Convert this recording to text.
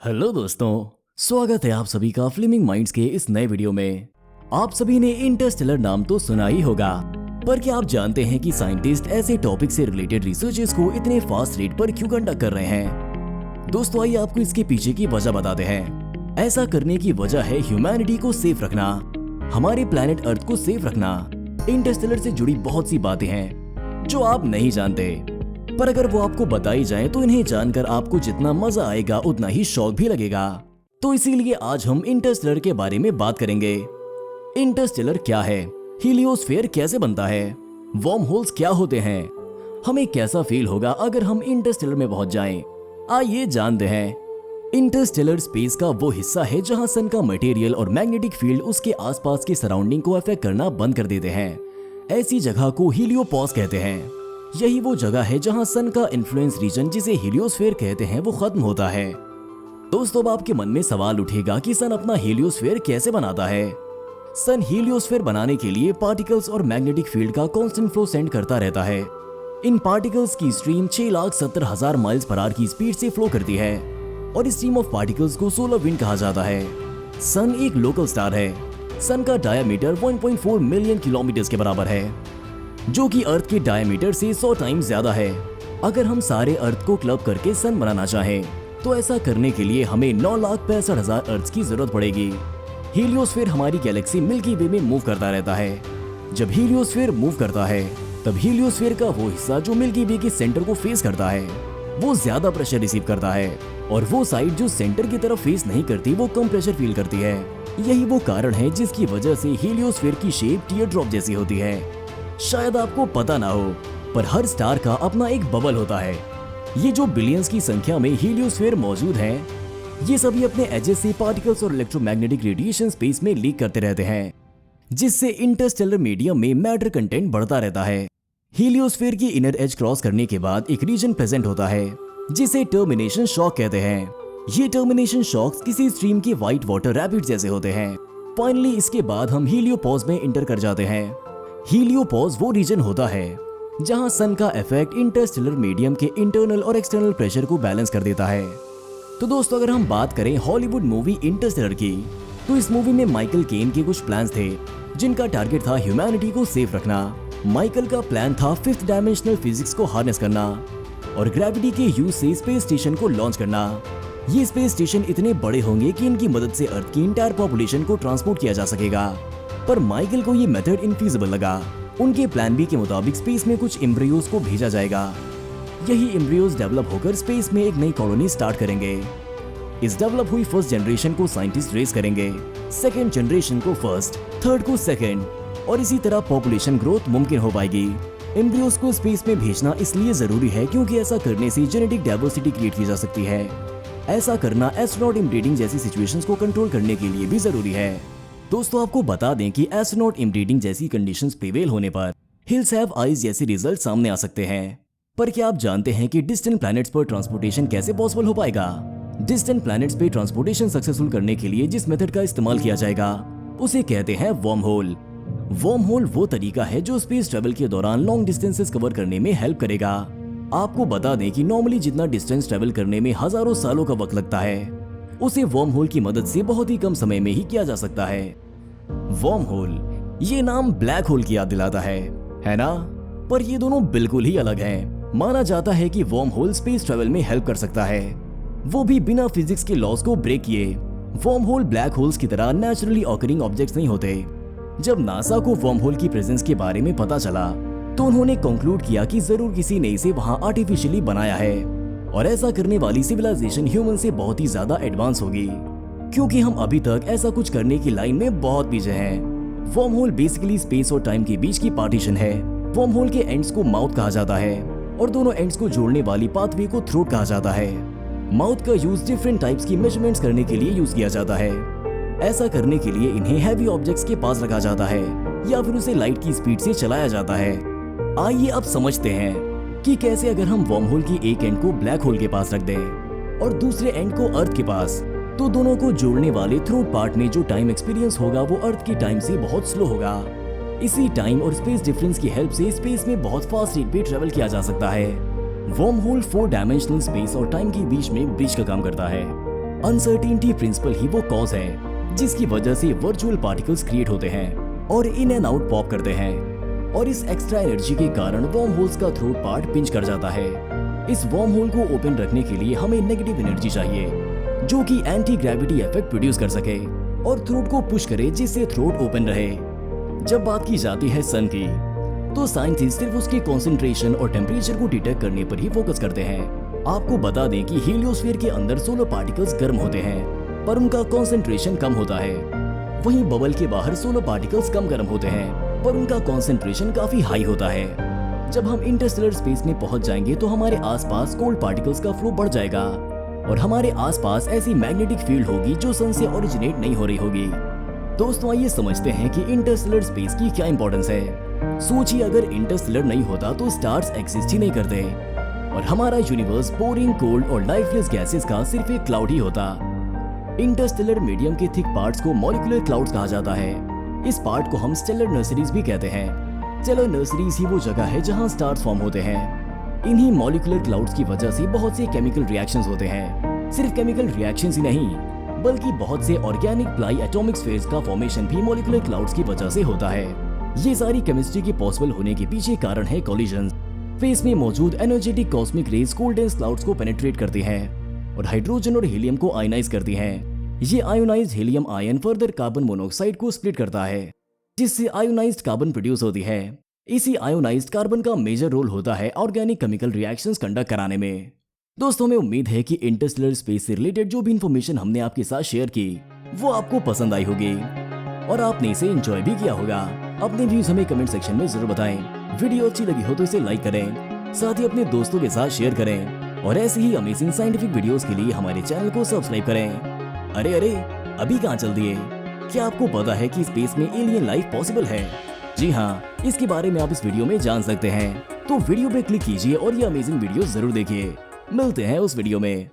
Hello दोस्तों, स्वागत है आप सभी का फ्लेमिंग माइंड्स के इस नए वीडियो में। आप सभी ने इंटरस्टेलर नाम तो सुना ही होगा, पर क्या आप जानते हैं कि साइंटिस्ट ऐसे टॉपिक से रिलेटेड रिसर्चेस को इतने फास्ट रेट पर क्यों कंडक्ट कर रहे हैं? दोस्तों आइए आपको इसके पीछे की वजह बताते हैं। ऐसा करने की वजह है ह्यूमैनिटी को सेफ रखना, हमारे प्लेनेट अर्थ को सेफ रखना। इंटरस्टेलर से जुड़ी बहुत सी बातें हैं जो आप नहीं जानते, पर अगर वो आपको बताई जाए तो इन्हें जानकर आपको जितना मजा आएगा उतना ही शौक भी लगेगा। तो इसीलिए आज हम इंटरस्टेलर के बारे में बात करेंगे। इंटरस्टेलर क्या है, हीलियोस्फीयर कैसे बनता है, वर्म होल्स क्या होते हैं, हमें कैसा फील होगा अगर हम इंटरस्टेलर में पहुंच जाएं। आइए जानते हैं। इंटरस्टेलर स्पेस का वो हिस्सा है जहां सन का मटेरियल और मैग्नेटिक फील्ड उसके आसपास की सराउंडिंग को अफेक्ट करना बंद कर देते हैं। ऐसी जगह को हीलियोपॉज कहते हैं। यही वो जगह है जहां सन का इन्फ्लुएंस रीजन, जिसे हीलियोस्फीयर कहते हैं, वो खत्म होता है। दोस्तों अब आपके मन में सवाल उठेगा कि सन अपना हीलियोस्फीयर कैसे बनाता है। सन हीलियोस्फीयर बनाने के लिए पार्टिकल्स और मैग्नेटिक फील्ड का कांस्टेंट फ्लो सेंड करता रहता है। इन पार्टिकल्स की स्ट्रीम 6,70,000 माइल्स पर आवर की स्पीड से फ्लो करती है और इस स्ट्रीम ऑफ पार्टिकल्स को सोलर विंड कहा जाता है। सन एक लोकल स्टार है। सन का डायमीटर 1.4 मिलियन किलोमीटर के बराबर है, जो कि अर्थ के डायमीटर से 100 टाइम्स ज्यादा है। अगर हम सारे अर्थ को क्लब करके सन बनाना चाहें तो ऐसा करने के लिए हमें 9,65,000 अर्थ की जरूरत पड़ेगी। हीलियोस्फीयर हमारी गैलेक्सी मिल्की वे में मूव करता रहता है। जब हीलियोस्फीयर मूव करता है तब हीलियोस्फीयर का वो हिस्सा जो मिल्की वे के सेंटर को फेस करता है वो ज्यादा प्रेशर रिसीव करता है, और वो साइड जो सेंटर की तरफ फेस नहीं करती वो कम प्रेशर फील करती है। यही वो कारण है जिसकी वजह से हीलियोस्फीयर की शेप टीयर ड्रॉप जैसी होती है। शायद आपको पता ना हो, पर हर स्टार का अपना एक बबल होता है। ये जो बिलियंस की संख्या में हीलियोस्फीयर मौजूद हैं, ये सभी अपने एजेस से पार्टिकल्स और इलेक्ट्रोमैग्नेटिक रेडिएशन स्पेस में लीक करते रहते हैं, जिससे इंटरस्टेलर मीडियम में मैटर कंटेंट बढ़ता रहता है। हीलियोस्फीयर की इनर एज क्रॉस करने के बाद एक रीजन प्रेजेंट होता है जिसे टर्मिनेशन शॉक कहते हैं। ये टर्मिनेशन शॉक्स किसी स्ट्रीम के व्हाइट वाटर रैपिड जैसे होते हैं। फाइनली इसके बाद हम हीलियोपॉज में इंटर कर जाते हैं। हीलियोपॉज वो रीजन होता है जहां सन का इफेक्ट इंटरस्टेलर मीडियम के इंटरनल और एक्सटर्नल प्रेशर को बैलेंस कर देता है। तो दोस्तों अगर हम बात करें हॉलीवुड मूवी इंटरस्टेलर की, तो इस मूवी में माइकल केन के कुछ प्लान्स थे जिनका टारगेट था ह्यूमैनिटी को सेफ रखना। माइकल का प्लान था फिफ्थ डायमेंशनल फिजिक्स को हार्नेस करना और ग्रेविटी के यूज से स्पेस स्टेशन को लॉन्च करना। ये स्पेस स्टेशन इतने बड़े होंगे कि इनकी मदद से अर्थ की इंटायर पॉपुलेशन को ट्रांसपोर्ट किया जा सकेगा, पर माइकल को ये मेथड इनफीजिबल लगा। उनके प्लान बी के मुताबिक स्पेस में कुछ एम्ब्रियोज को भेजा जाएगा। यही एम्ब्रियोज डेवलप होकर स्पेस में एक नई कॉलोनी स्टार्ट करेंगे। इस डेवलप हुई फर्स्ट जनरेशन को साइंटिस्ट रेस करेंगे, सेकेंड जनरेशन को फर्स्ट, थर्ड को सेकेंड, और इसी तरह पॉपुलेशन ग्रोथ मुमकिन हो पाएगी। एम्ब्रियोज को स्पेस में भेजना इसलिए जरूरी है क्योंकि ऐसा करने से जेनेटिक डाइवर्सिटी क्रिएट की जा सकती है। ऐसा करना एस्ट्रोनॉट इनब्रीडिंग जैसी सिचुएशंस को कंट्रोल करने के लिए भी जरूरी है। दोस्तों आपको बता दें कि एस्ट्रोनॉट इनब्रीडिंग जैसी कंडीशंस प्रिवेल होने पर हिल्स हैव आइज जैसे रिजल्ट सामने आ सकते हैं। पर क्या आप जानते हैं कि डिस्टेंट प्लैनेट्स पर ट्रांसपोर्टेशन कैसे पॉसिबल हो पाएगा? डिस्टेंट प्लैनेट्स पे ट्रांसपोर्टेशन सक्सेसफुल करने के लिए जिस मेथड का इस्तेमाल किया जाएगा उसे कहते हैं वर्म होल। वर्म होल वो तरीका है जो स्पेस ट्रेवल के दौरान लॉन्ग डिस्टेंसेस कवर करने में हेल्प करेगा। आपको बता दें कि नॉर्मली जितना डिस्टेंस ट्रेवल करने में हजारों सालों का वक्त लगता है, उसे वर्म होल की मदद से बहुत ही कम समय में ही किया जा सकता है। वर्म होल, ये नाम ब्लैक होल की याद दिलाता है ना? पर ये दोनों बिल्कुल ही अलग हैं। माना जाता है कि वर्म होल स्पेस ट्रेवल में हेल्प कर सकता है, वो भी बिना फिजिक्स के लॉज को ब्रेक किए। वर्म होल ब्लैक होल्स की तरह नेचुरली ऑकरिंग ऑब्जेक्ट्स नहीं होते। जब नासा को वर्म होल की प्रेजेंस के बारे में पता चला तो उन्होंने कंक्लूड किया कि जरूर किसी ने इसे वहां आर्टिफिशियली बनाया है, और ऐसा करने वाली सिविलाइजेशन ह्यूमन से बहुत ही ज्यादा एडवांस होगी, क्योंकि हम अभी तक ऐसा कुछ करने की लाइन में बहुत पीछे हैं। वर्म होल बेसिकली स्पेस और टाइम के बीच की पार्टीशन है। वर्म होल के एंड्स को माउथ कहा जाता है और दोनों एंड्स को जोड़ने वाली पाथवे को थ्रोट कहा जाता है। माउथ का यूज डिफरेंट टाइप्स की मेजरमेंट्स करने के लिए यूज किया जाता है। ऐसा करने के लिए इन्हें हैवी ऑब्जेक्ट्स के पास रखा जाता है या फिर उसे लाइट की स्पीड से चलाया जाता है। आइए अब समझते हैं कि कैसे अगर हम वर्म होल की एक एंड को ब्लैक होल के पास रख दें और दूसरे एंड को अर्थ के पास, तो दोनों को जोड़ने वाले थ्रोट पार्ट में जो टाइम एक्सपीरियंस होगा वो अर्थ की टाइम से बहुत स्लो होगा। इसी टाइम और स्पेस डिफरेंस की हेल्प से स्पेस में बहुत फास्ट रेट पे ट्रेवल किया जा सकता है। वर्म होल 4 डायमेंशनल स्पेस और टाइम के बीच में ब्रिज का काम करता है। अनसर्टेनिटी प्रिंसिपल ही वो कॉज है जिसकी वजह से वर्चुअल पार्टिकल्स क्रिएट होते हैं और इन एंड आउट पॉप करते हैं, और इस एक्स्ट्रा एनर्जी के कारण वर्म होल्स का थ्रोट पार्ट पिंच कर जाता है। इस वर्म होल को ओपन रखने के लिए हमें नेगेटिव एनर्जी चाहिए जो कि एंटी ग्रेविटी इफेक्ट प्रोड्यूस कर सके और थ्रोट को पुश करे जिससे थ्रोट ओपन रहे। जब बात की जाती है सन की, तो साइंटिस्ट सिर्फ उसके कंसंट्रेशन और टेम्परेचर को डिटेक्ट करने पर ही फोकस करते हैं। आपको बता दें कि हीलियोस्फीयर के अंदर सोलर पार्टिकल्स गर्म होते हैं पर उनका कंसंट्रेशन कम होता है। वहीं बबल के बाहर सोलर पार्टिकल्स कम गर्म होते हैं पर उनका कंसंट्रेशन काफी हाई होता है। जब हम इंटरस्टेलर स्पेस में पहुंच जाएंगे तो हमारे आसपास कोल्ड पार्टिकल्स का फ्लो बढ़ जाएगा और हमारे आसपास ऐसी मैग्नेटिक फील्ड होगी जो सन से ओरिजिनेट नहीं हो रही होगी। दोस्तों आइए समझते हैं कि इंटरस्टेलर स्पेस की क्या इंपॉर्टेंस है। सोचिए अगर इंटरस्टेलर नहीं होता तो स्टार्स एग्जिस्ट ही नहीं करते और हमारा यूनिवर्स बोरिंग, कोल्ड और लाइफलेस गैसेस का सिर्फ एक क्लाउड ही होता। इंटरस्टेलर मीडियम के थिक पार्ट्स को मॉलिक्यूलर क्लाउड्स कहा जाता है। इस पार्ट को हम स्टेलर नर्सरीज भी कहते हैं। स्टेलर नर्सरीज ही वो जगह है जहां स्टार्स फॉर्म होते हैं। इन्हीं मॉलिक्यूलर क्लाउड्स की वजह से बहुत से केमिकल रिएक्शंस होते हैं। सिर्फ केमिकल रिएक्शंस ही नहीं बल्कि बहुत से ऑर्गेनिक प्लाई एटॉमिक स्फीयर्स का फॉर्मेशन भी मॉलिक्यूलर क्लाउड्स की वजह से होता है। ये सारी केमिस्ट्री के पॉसिबल होने के पीछे कारण है कोलिजन। स्पेस में मौजूद energetic cosmic rays cold dense clouds को पेनिट्रेट करती हैं और हाइड्रोजन और हीलियम को आयनाइज करती हैं। ये ionised helium ion further carbon monoxide को स्प्लिट करता है जिससे आयोनाइज्ड कार्बन प्रोड्यूस होती है। इसी आयोनाइज्ड कार्बन का मेजर रोल होता है ऑर्गेनिक केमिकल रिएक्शंस कंडक्ट कराने में। दोस्तों हमें उम्मीद है कि इंटरस्टेलर स्पेस से रिलेटेड जो भी इन्फॉर्मेशन हमने आपके साथ शेयर की वो आपको पसंद आई होगी और आपने इसे एंजॉय भी किया होगा। अपने व्यूज हमें कमेंट सेक्शन में जरूर बताएं। वीडियो अच्छी लगी हो तो इसे लाइक करें, साथ ही अपने दोस्तों के साथ शेयर करें और ऐसे ही अमेजिंग साइंटिफिक वीडियोस के लिए हमारे चैनल को सब्सक्राइब करें। अरे अभी कहाँ चल दिए? क्या आपको पता है कि स्पेस में एलियन लाइफ पॉसिबल है? जी हाँ, इसके बारे में आप इस वीडियो में जान सकते हैं। तो वीडियो पे क्लिक कीजिए और ये अमेजिंग वीडियो जरूर देखिए। मिलते हैं उस वीडियो में।